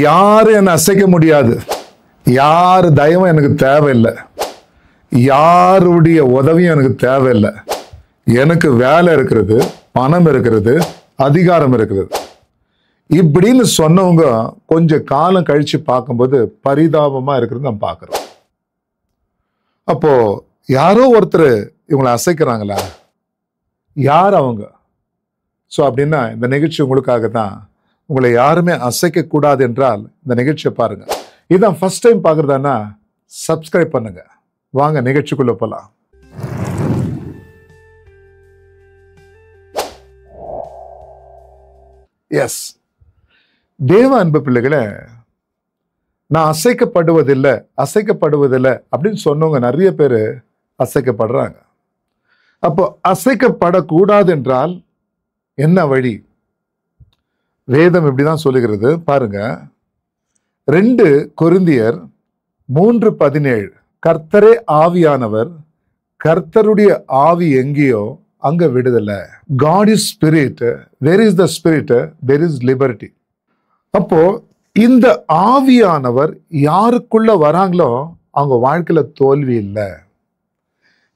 யாரும் என்னை அசைக்க முடியாது. யார் தயவும் எனக்கு தேவையில்லை. யாருடைய உதவியும் எனக்கு தேவையில்லை. எனக்கு வேலை இருக்கிறது, பணம் இருக்கிறது, அதிகாரம் இருக்கிறது. இப்படின்னு சொன்னவங்க கொஞ்சம் காலம் கழிச்சு பார்க்கும்போது பரிதாபமா இருக்கிறது நம்ம பார்க்கிறோம். அப்போ யாரோ ஒருத்தர் இவங்களை அசைக்கிறாங்களா? யார் அவங்க? ஸோ அப்படின்னா இந்த நிகழ்ச்சி உங்களுக்காக தான். உங்களை யாருமே அசைக்க கூடாது என்றால் இந்த நிகழ்ச்சியை பாருங்க. இதான் ஃபர்ஸ்ட் டைம் பார்க்குறதானா சப்ஸ்கிரைப் பண்ணுங்க. வாங்க நிகழ்ச்சிக்குள்ள போலாம். எஸ், தேவ அன்பு பிள்ளைகளை, நான் அசைக்கப்படுவதில்லை அப்படின்னு சொன்னவங்க நிறைய பேர் அசைக்கப்படுறாங்க. அப்போ அசைக்கப்படக்கூடாது என்றால் என்ன வழி? வேதம் இப்படிதான் சொல்லுகிறது. பாருங்க, 2 கொரிந்தியர் 3:17, கர்த்தரே ஆவியானவர், கர்த்தருடைய ஆவி எங்கேயோ அங்க விடுதலை. God is spirit, where is the spirit, there is liberty. அப்போ இந்த ஆவியானவர் யாருக்குள்ள வராங்களோ அவங்க வாழ்க்கையில தோல்வி இல்லை.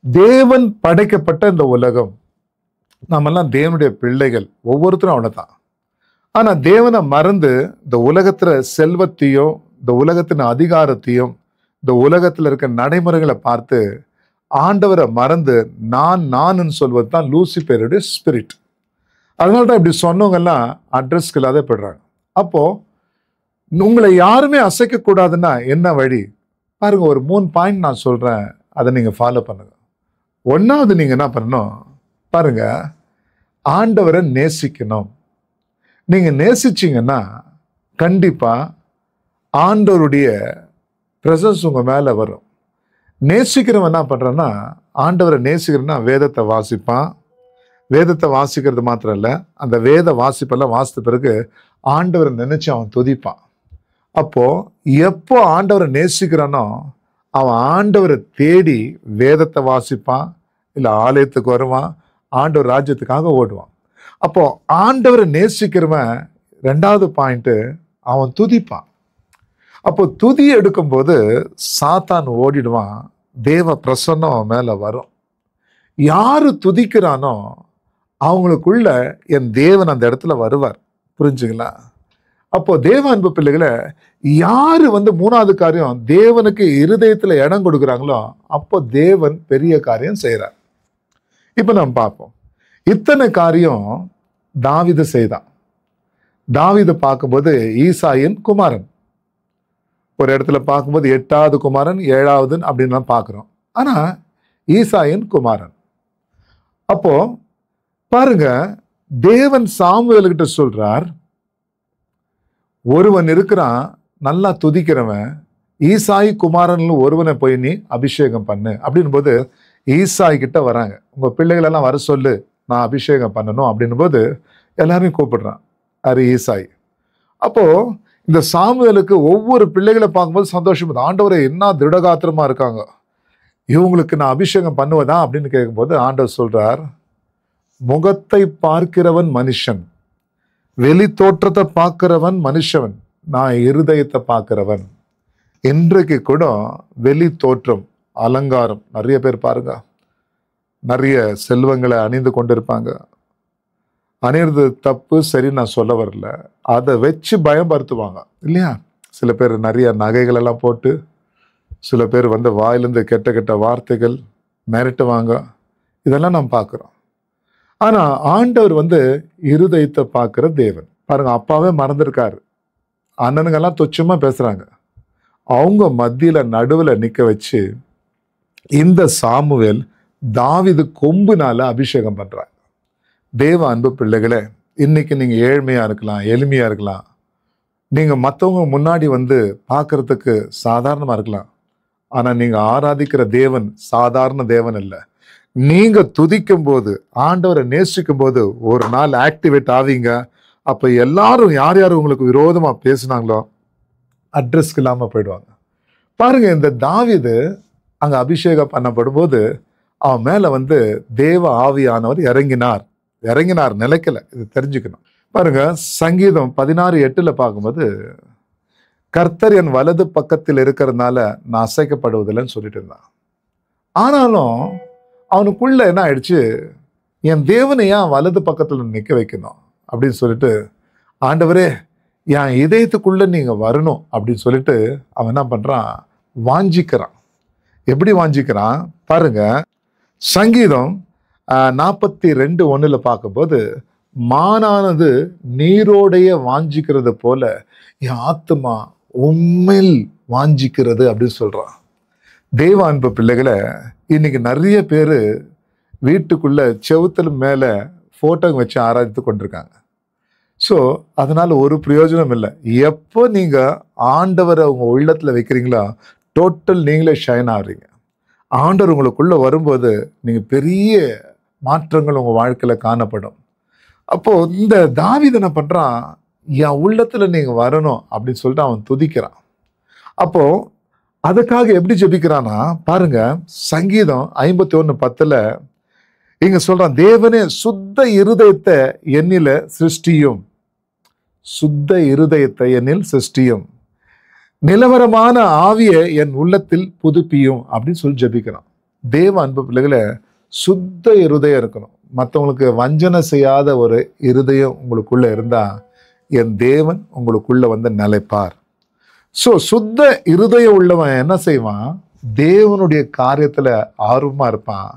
தேவன் படைக்கப்பட்ட இந்த உலகம், நம்மெல்லாம் தேவனுடைய பிள்ளைகள், ஒவ்வொருத்தரும் அவ்வளவுதான். ஆனா தேவனை மறந்து இந்த உலகத்துல செல்வத்தையும், இந்த உலகத்தின் அதிகாரத்தையும், இந்த உலகத்துல இருக்க நடைமுறைகளை பார்த்து ஆண்டவரை மறந்து நான் சொல்வது தான் லூசிபேருடைய ஸ்பிரிட். அதனால்தான் இப்படி சொன்னவங்க எல்லாம் அட்ரஸ்க்கு இல்லாத போயிடுறாங்க. அப்போ உங்களை யாருமே அசைக்க கூடாதுன்னா என்ன வழி? பாருங்க, ஒரு 3 பாயிண்ட் நான் சொல்றேன், அதை நீங்க ஃபாலோ பண்ணுங்க. 1வது, நீங்க என்ன பண்ணணும் பாருங்க, ஆண்டவரை நேசிக்கணும். நீங்க நேசிச்சீங்கன்னா கண்டிப்பா ஆண்டவருடைய பிரசன்ஸ் உங்க மேல வரும். நேசிக்கிறவன் என்ன பண்றான்னா, ஆண்டவரை நேசிக்கிறன்னா வேதத்தை வாசிப்பான். வேதத்தை வாசிக்கிறது மாத்திரம் இல்ல, அந்த வேத வாசிப்பெல்லாம் வாசித்த பிறகு ஆண்டவரை நினைச்சு அவன் துதிப்பான். அப்போ எப்போ ஆண்டவரை நேசிக்கிறானோ அவன் ஆண்டவரை தேடி வேதத்தை வாசிப்பான், இல்ல ஆலயத்துக்கு வருவான், ஆண்டவர் ராஜ்யத்துக்காக ஓடுவான். அப்போ ஆண்டவரை நேசிக்கிறவன் 2வது பாயிண்ட், அவன் துதிப்பான். அப்போ துதி எடுக்கும்போது சாத்தான் ஓடிடுவான், தேவ பிரசன்னம் அவன் மேல வரும். யாரு துதிக்கிறானோ அவங்களுக்குள்ள என் தேவன் அந்த இடத்துல வருவார். புரிஞ்சுங்களா? அப்போ தேவ அன்பு பிள்ளைகளை, யாரு 3வது காரியம் தேவனுக்கு இருதயத்துல இடம் கொடுக்குறாங்களோ அப்போ தேவன் பெரிய காரியம் செய்யறார். இப்ப நம்ம பார்ப்போம். இத்தனை காரியம் தாவீது செய்தான். தாவீது பார்க்கும்போது ஈசாயின் குமாரன், ஒரு இடத்துல பார்க்கும்போது 8வது குமாரன், 7வது அப்படின்னு பார்க்கிறோம். ஆனா ஈசாயின் குமாரன். அப்போ பாருங்க, தேவன் சாமுவேல்கிட்ட சொல்றார், ஒருவன் இருக்கிறான் நல்லா துதிக்கிறவன், ஈசாய் குமாரன் ஒருவனை போய் நீ அபிஷேகம் பண்ணு அப்படின் போது ஈசாய் கிட்ட வராங்க. உங்க பிள்ளைகள் எல்லாம் வர சொல்லு, நான் அபிஷேகம் பண்ணணும் அப்படின்னும் போது எல்லாரையும் கூப்பிடுறான். அது ஈசாய். அப்போ இந்த சாமுவேலுக்கு ஒவ்வொரு பிள்ளைகளை பார்க்கும்போது சந்தோஷம். ஆண்டவரை என்ன திருடகாத்திரமா இருக்காங்க, இவங்களுக்கு நான் அபிஷேகம் பண்ணுவதா அப்படின்னு கேட்கும்போது ஆண்டவர் சொல்றார், முகத்தை பார்க்கிறவன் மனுஷன், வெளி தோற்றத்தை பார்க்கிறவன் மனுஷன், நான் இருதயத்தை பார்க்கிறவன். இன்றைக்கு கூட வெளி தோற்றம், அலங்காரம், நிறைய பேர் பாருங்க நிறைய செல்வங்களை அணிந்து கொண்டிருப்பாங்க. அணிறது தப்பு சரி நான் சொல்ல வரல, அதை வச்சு பயன்படுத்துவாங்க இல்லையா? சில பேர் நிறைய நகைகள் எல்லாம் போட்டு, சில பேர் வாயிலிருந்து கெட்ட கெட்ட வார்த்தைகள் மிரட்டுவாங்க. இதெல்லாம் நாம் பார்க்கிறோம். ஆனா ஆண்டவர் இருதயத்தை பார்க்கிற தேவன். பாருங்க, அப்பாவே மறந்துருக்காரு, அண்ணனுங்கெல்லாம் துச்சமா பேசுறாங்க. அவங்க மத்தியில நடுவுல நிக்க வச்சு இந்த சாமுவேல் தாவீது கொம்புனால அபிஷேகம் பண்றாங்க. தேவ அன்பு பிள்ளைகளே, இன்னைக்கு நீங்க ஏழ்மையா இருக்கலாம், எளிமையா இருக்கலாம், நீங்க மற்றவங்க முன்னாடி பார்க்கறதுக்கு சாதாரணமா இருக்கலாம். ஆனா நீங்க ஆராதிக்கிற தேவன் சாதாரண தேவன் இல்லை. நீங்க துதிக்கும் போது, ஆண்டவரை நேசிக்கும் போது ஒரு நாள் ஆக்டிவேட் ஆவீங்க. அப்ப எல்லாரும் யார் யார் உங்களுக்கு விரோதமா பேசினாங்களோ அட்ரஸ்க்கு இல்லாம போயிடுவாங்க. பாருங்க, இந்த தாவீது அங்க அபிஷேகம் பண்ணப்படும் போது அவன் மேல தேவ ஆவியானவர் இறங்கினார், நிலைக்கல. இது தெரிஞ்சுக்கணும். பாருங்க, சங்கீதம் 16:8 பார்க்கும்போது கர்த்தர் என் வலது பக்கத்தில் இருக்கிறதுனால நான் அசைக்கப்படுவதில்லைன்னு சொல்லிட்டு இருந்தான். ஆனாலும் அவனுக்குள்ள என்ன ஆயிடுச்சு, என் தேவனை ஏன் வலது பக்கத்துல நிற்க வைக்கணும் அப்படின்னு சொல்லிட்டு, ஆண்டவரே என் இதயத்துக்குள்ள நீங்க வரணும் அப்படின்னு சொல்லிட்டு அவன் என்ன பண்றான், வாஞ்சிக்கிறான். எப்படி வாஞ்சிக்கிறான் பாருங்க. சங்கீதம் 42:1 பார்க்கும்போது, மானானது நீரோடைய வாஞ்சிக்கிறது போல என் ஆத்துமா உம்மில் வாஞ்சிக்கிறது அப்படின்னு சொல்றான். தேவ அன்பு பிள்ளைகளை, இன்னைக்கு நிறைய பேர் வீட்டுக்குள்ள செவுத்துல மேல போட்டோ வச்சு ஆராய்த்து கொண்டிருக்காங்க. ஸோ அதனால ஒரு பிரயோஜனம் இல்லை. எப்போ நீங்க ஆண்டவரை உங்க உள்ளத்துல வைக்கிறீங்களோ டோட்டல் நீங்களே ஷைன் ஆகுறீங்க. ஆண்டவர் உங்களுக்குள்ள வரும்போது நீங்க பெரிய மாற்றங்கள் உங்க வாழ்க்கையில காணப்படும். அப்போ இந்த தாவீது என்ன பண்றான், என் உள்ளத்துல நீங்க வரணும் அப்படின்னு சொல்லிட்டு அவன் துதிக்கிறான். அப்போ அதுக்காக எப்படி ஜெபிக்கிறான்னா பாருங்க, சங்கீதம் 51:10 இங்க சொல்றான், தேவனே சுத்த இருதயத்தை என்னில சிருஷ்டியும், சுத்த இருதயத்தை என்னில் சிருஷ்டியும், நிலவரமான ஆவியை என் உள்ளத்தில் புதுப்பியும் அப்படின்னு சொல்லி ஜெபிக்கிறான். தேவ அன்பு பிள்ளைகளை, சுத்த இருதயம் இருக்கணும். மற்றவங்களுக்கு வஞ்சனை செய்யாத ஒரு இருதயம் உங்களுக்குள்ள இருந்தா என் தேவன் உங்களுக்குள்ள வந்து நிலைப்பார். ஸோ சுத்த இருதயம் உள்ளவன் என்ன செய்வான், தேவனுடைய காரியத்துல ஆர்வமா இருப்பான்.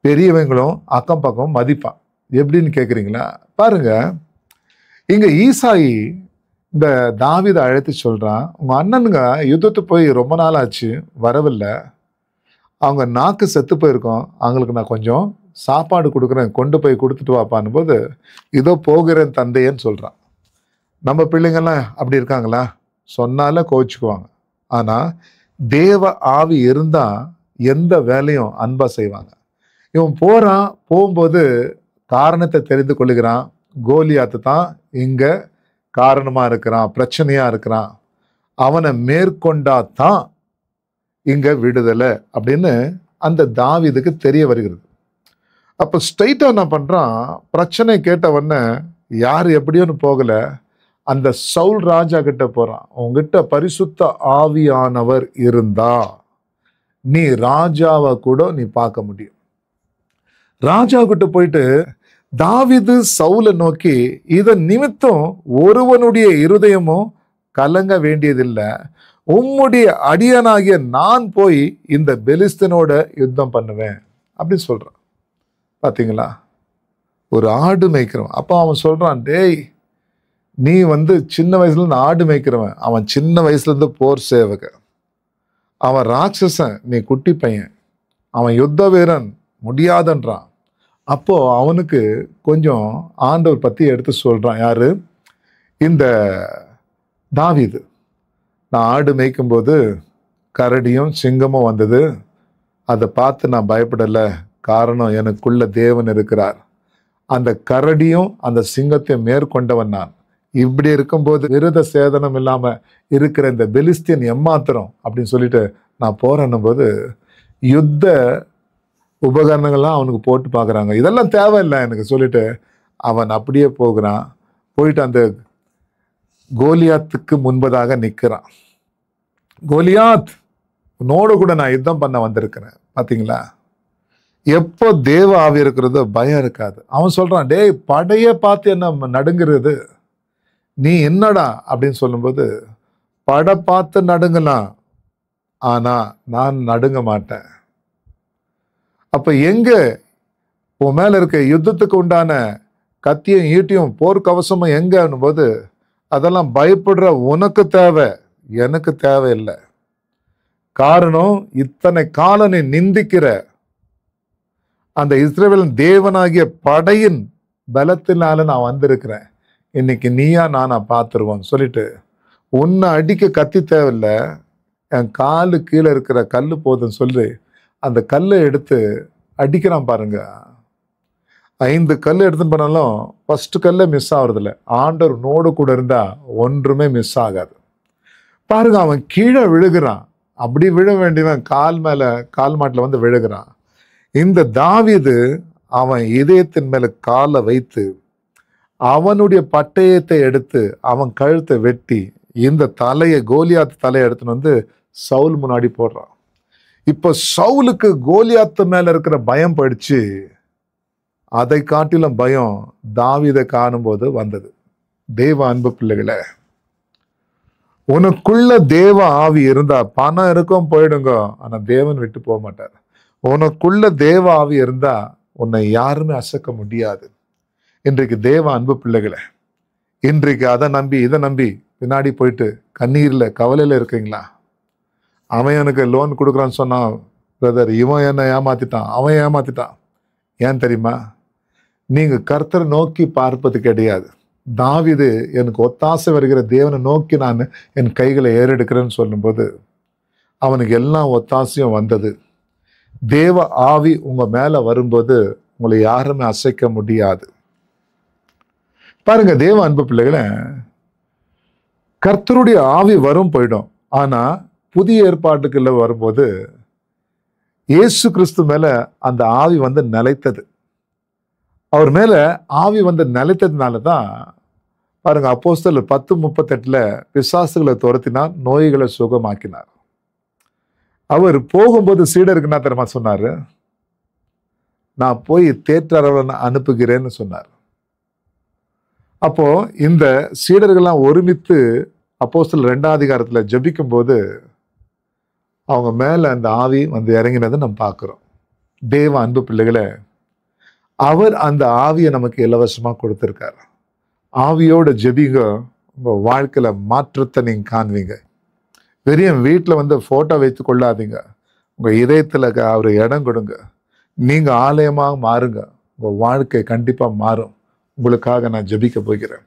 பெரியவங்களும் அக்கம் பக்கம் மதிப்பான். எப்படின்னு கேட்குறீங்களா பாருங்க. இங்க ஈசாயி இந்த தாவீதை அழைத்து சொல்றான், உங்க அண்ணனுங்க யுத்தத்துக்கு போய் ரொம்ப நாள் ஆச்சு வரவில்லை, அவங்க நாக்கு செத்து போயிருக்கோம், அவங்களுக்கு நான் கொஞ்சம் சாப்பாடு கொடுக்குறேன், கொண்டு போய் கொடுத்துட்டு வாப்பான்னு போது, இதோ போகிறேன் தந்தையன்னு சொல்றான். நம்ம பிள்ளைங்கள்லாம் அப்படி இருக்காங்களா, சொன்னால கோச்சுக்குவாங்க. ஆனா தேவ ஆவி இருந்தா எந்த வேலையும் அன்பா செய்வாங்க. இவன் போறான், போகும்போது காரணத்தை தெரிந்து கொள்ளுகிறான். கோலியாத்து தான் இங்க காரணமா இருக்கிறான், பிரச்சனையா இருக்கிறான், அவனை மேற்கொண்டா தான் இங்க விடுதலை அப்படின்னு அந்த தாவீதுக்கு தெரிய வருகிறது. அப்ப ஸ்ட்ரைட்டா என்ன பண்றான், பிரச்சனை கேட்டவொடனே யார் எப்படியோன்னு போகல, அந்த சவுல் ராஜா கிட்ட போறான். உங்ககிட்ட பரிசுத்த ஆவியானவர் இருந்தா நீ ராஜாவை கூட நீ பார்க்க முடியும். ராஜா கிட்ட போயிட்டு தாவீது சவுலை நோக்கி, இதன் நிமித்தம் ஒருவனுடைய இருதயமும் கலங்க வேண்டியதில்லை, உம்முடைய அடியனாகிய நான் போய் இந்த பெலிஸ்தனோட யுத்தம் பண்ணுவேன் அப்படின்னு சொல்றான். பாத்தீங்களா, ஒரு ஆடு மேய்க்கிறவன். அப்போ அவன் சொல்றான், டேய் நீ வந்து சின்ன வயசுல இருந்து ஆடு மேய்க்கிறவன், அவன் சின்ன வயசுல இருந்து போர் சேவக, அவன் ராட்சசன், நீ குட்டி பையன், அவன் யுத்த வீரன், முடியாதன்றான். அப்போ அவனுக்கு கொஞ்சம் ஆண்டவர் பத்தி எடுத்து சொல்றான். யாரு, இந்த தாவீது. நான் ஆடு மேய்க்கும் போது கரடியும் சிங்கமும் வந்தது, அதை பார்த்து நான் பயப்படலை, காரணம் எனக்குள்ள தேவன் இருக்கிறார். அந்த கரடியும் அந்த சிங்கத்தை மேற்கொண்டவன் நான். இப்படி இருக்கும்போது விருத சேதனம் இல்லாம இருக்கிற இந்த பெலிஸ்தியன் எம்மாத்திரம் அப்படின்னு சொல்லிட்டு நான் போறேன்னும் போது யுத்த உபகரணங்கள்லாம் அவனுக்கு போட்டு பார்க்குறாங்க. இதெல்லாம் தேவையில்லை எனக்கு சொல்லிட்டு அவன் அப்படியே போகிறான். போயிட்டு அந்த கோலியாத்துக்கு முன்பதாக நிற்கிறான். கோலியாத், உன்னோடு கூட நான் யுத்தம் பண்ண வந்திருக்கிறேன். பார்த்தீங்களா, எப்போ தேவ ஆவி இருக்கிறதோ பயம் இருக்காது. அவன் சொல்றான், டேய் படைய பார்த்து என்ன நடுங்கிறது, நீ என்னடா அப்படின்னு சொல்லும்போது, படை பார்த்து நடுங்கலாம், ஆனா நான் நடுங்க மாட்டேன். அப்ப எங்க உன் மேல இருக்க யுத்தத்துக்கு உண்டான கத்தியும் ஈட்டியும் போர்க்கவசமும் எங்கன்னும் போது, அதெல்லாம் பயப்படுற உனக்கு தேவை, எனக்கு தேவையில்லை. காரணம், இத்தனை காலம் நீ நிந்திக்கிற அந்த இஸ்ரவேலின் தேவனாகிய படையின் பலத்தினால நான் வந்திருக்கிறேன். இன்னைக்கு நீயா நானா பார்த்துருவோம் சொல்லிட்டு, உன்னை அடிக்க கத்தி தேவையில்லை, என் காலு கீழே இருக்கிற கல் போதுன்னு சொல்லி அந்த கல்லை எடுத்து அடிக்கிறான். பாருங்க, 5 கல் எடுத்துன்னு போனாலும் ஃபர்ஸ்ட் கல்ல மிஸ் ஆகுறதில்ல. ஆண்டவர் நோடு கூட இருந்தா ஒன்றுமே மிஸ் ஆகாது. பாருங்க, அவன் கீழே விழுகிறான். அப்படி விழ வேண்டியவன் கால் மேல கால் மாட்டில் வந்து விழுகிறான். இந்த தாவீது அவன் இதயத்தின் மேல காலை வைத்து அவனுடைய பட்டயத்தை எடுத்து அவன் கழுத்தை வெட்டி, இந்த தலையை, கோலியாத் தலையை எடுத்துன்னு வந்து சவுல் முன்னாடி போடுறான். இப்ப சவுலுக்கு கோலியாத்து மேல இருக்கிற பயம் போயிடுச்சு. அதை காட்டிலும் பயம் தாவீதை காணும்போது வந்தது. தேவ அன்பு பிள்ளைகளே, உனக்குள்ள தேவ ஆவி இருந்தா பணம் இருக்கும் போயிடுங்க, ஆனா தேவன் விட்டு போக மாட்டார். உனக்குள்ள தேவ ஆவி இருந்தா உன்னை யாருமே அசைக்க முடியாது. இன்றைக்கு தேவ அன்பு பிள்ளைகளே, இன்றைக்கு அதை நம்பி இதை நம்பி பின்னாடி போயிட்டு கண்ணீர்ல கவலையில இருக்கீங்களா? அவன் எனக்கு லோன் கொடுக்குறான்னு சொன்னான் பிரதர், இவன் என்ன ஏமாத்திட்டான், அவன் ஏமாத்திட்டான். ஏன் தெரியுமா? நீங்க கர்த்தரை நோக்கி பார்ப்பது கிடையாது. தாவீது எனக்கு ஒத்தாசை வருகிற தேவனை நோக்கி நான் என் கைகளை ஏறெடுக்கிறேன்னு சொல்லும்போது அவனுக்கு எல்லாம் ஒத்தாசையும் வந்தது. தேவ ஆவி உங்க மேல வரும்போது உங்களை யாருமே அசைக்க முடியாது. பாருங்க தேவ அன்பு பிள்ளைகளை, கர்த்தருடைய ஆவி வரும் போயிடும். ஆனா புதிய ஏற்பாட்டுக்குள்ள வரும்போது இயேசு கிறிஸ்து மேல அந்த ஆவி வந்து நிலைத்தது. அவர் மேல ஆவி வந்து நிலைத்ததுனாலதான் பாருங்க அப்போஸ்தலர் 10:38 பிசாசுகளை துரத்தினார், நோய்களை சுகமாக்கினார். அவர் போகும்போது சீடருக்கு என்ன தெரியுமா சொன்னாரு? நான் போய் தேற்றரவனை அனுப்புகிறேன்னு சொன்னார். அப்போ இந்த சீடர்கள்லாம் ஒருமித்து அப்போஸ்தலர் 2ஆம் அதிகாரத்துல ஜெபிக்கும் போது அவங்க மேல அந்த ஆவி வந்து இறங்கினதை நம்ம பார்க்கிறோம். தேவ அன்பு பிள்ளைகளை, அவர் அந்த ஆவியை நமக்கு இலவசமா கொடுத்திருக்காரு. ஆவியோட ஜெபிங்க, உங்க வாழ்க்கையில மாற்றத்தை நீங்க காண்பீங்க. வெறும் வீட்டில் வந்து போட்டோ வைத்து கொள்ளாதீங்க. உங்க இதயத்துல அவரு இடம் கொடுங்க. நீங்க ஆலயமாக மாறுங்க. உங்க வாழ்க்கை கண்டிப்பா மாறும். உங்களுக்காக நான் ஜெபிக்க போகிறேன்.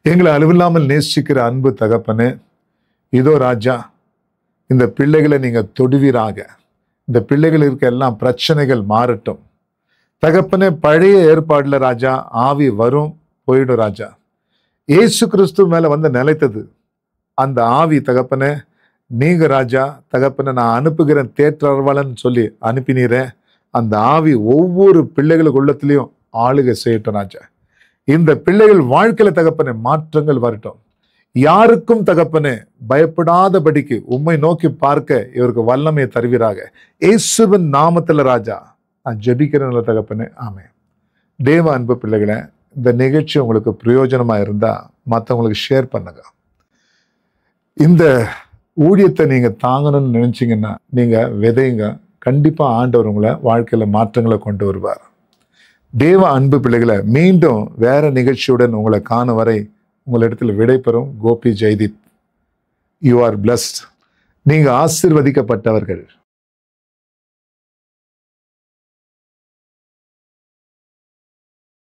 எங்களை அளவில்லாமல் நேசிக்கிற அன்பு தகப்பனே, இதோ ராஜா, இந்த பிள்ளைகளை நீங்க தொடுவீராக. இந்த பிள்ளைகள் இருக்க எல்லாம் பிரச்சனைகள் மாறட்டும் தகப்பனே. பழைய ஏற்பாடுல ராஜா ஆவி வரும் போயிடும் ராஜா. இயேசு கிறிஸ்து மேல வந்து நிலைத்தது அந்த ஆவி தகப்பனே. நீங்க ராஜா தகப்பனே, நான் அனுப்புகிறேன் தேற்றரவாளன் சொல்லி அனுப்பினீரே. அந்த ஆவி ஒவ்வொரு பிள்ளைகளுக்கு உள்ளத்திலையும் ஆளுகை செய்யட்டும் ராஜா. இந்த பிள்ளைகள் வாழ்க்கையில தகப்பனே மாற்றங்கள் வரட்டும். யாருக்கும் தகப்பனே பயப்படாதபடிக்கு உம்மை நோக்கி பார்க்க இவருக்கு வல்லமையை தருவீராக. இயேசுவின் நாமத்துல ராஜா நான் ஜெபிக்கிறேன் தகப்பனே, ஆமென். தேவ அன்பு பிள்ளைகளை, இந்த நிகழ்ச்சி உங்களுக்கு பிரயோஜனமா இருந்தா மற்றவங்களுக்கு ஷேர் பண்ணுங்க. இந்த ஊழியத்தை நீங்க தாங்கணும்னு நினைச்சீங்கன்னா நீங்க விதைங்க. கண்டிப்பா ஆண்டவர் உங்களை வாழ்க்கையில மாற்றங்களை கொண்டு வருவார். தேவ அன்பு பிள்ளைகளை, மீண்டும் வேற நிகழ்ச்சியுடன் உங்களை காணும் வரை உங்களிடத்தில் விடைபெறும் Gopi Jaideep. You are blessed. நீங்க ஆசீர்வதிக்கப்பட்டவர்கள்.